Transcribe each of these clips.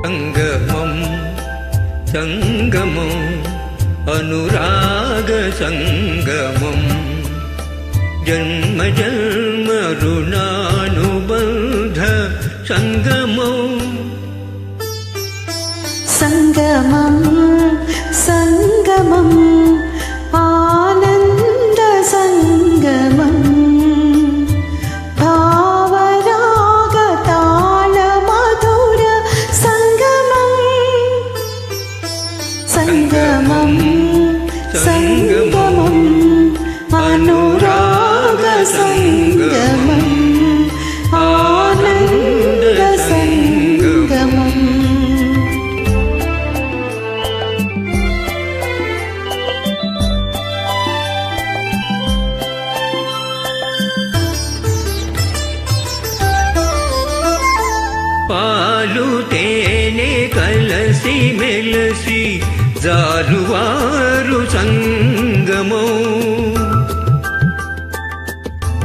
సంగమం సంగమం అనురాగ సంగమం జన్మ జన్మ రుణానుబంధ సంగమం సంగమం సంగమం ఆనంద సంగమం భావరాగ తాళ మధుర సంగమం సంగమం సంగమం అనురాగ సంగమం ఆనంద సంగమం పాలు తేనె కలసి మెలసి జారువారు సంగమో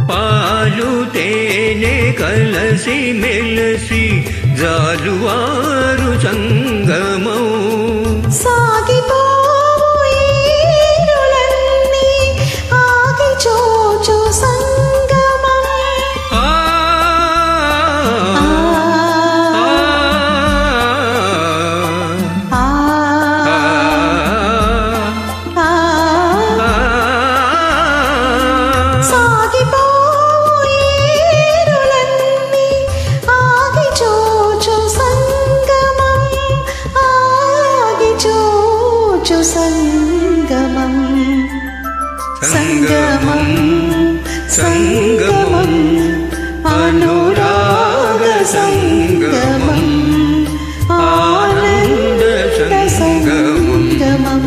పాలు తేనె కలసి మెలసి జారువారు సంగమో సాగిపోవు ఈరులన్నీ ఆగి చూచు సంగమం సంగమం సంగమం సంగమం అనురాగ సంగమం ఆనంద సంగమం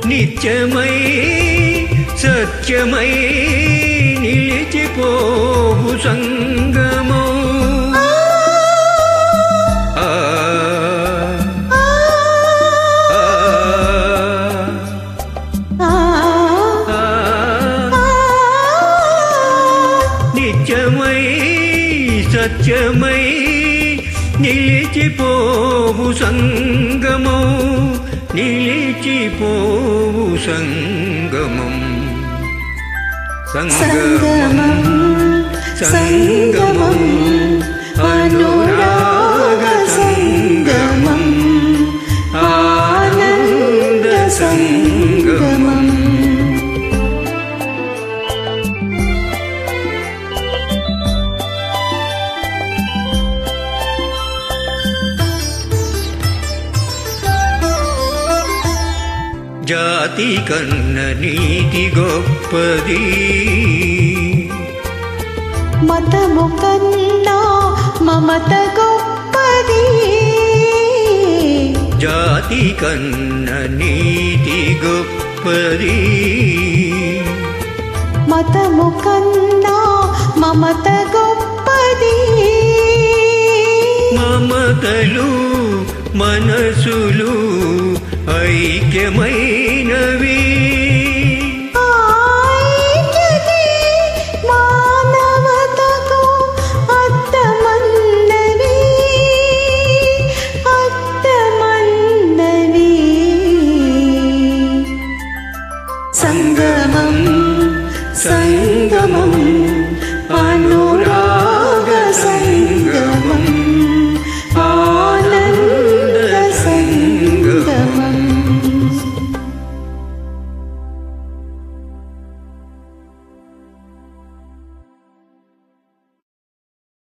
నిత్యమై సత్యమై నిలిచిపోవు సంగమో నిత్యమై సత్యమై నిలిచిపోవు సంగమో నిలిచిపోవు సంగమం సంగమం సంగమం అనురాగ సంగమం ఆనంద సంగమం జాతి కన్న నీతి గొప్పది మతము కన్నా మమత గొప్పది జాతి కన్న నీతి గొప్పది మతము కన్నా మమత గొప్పది మమతలు మనసులు ఐక్యమైనవి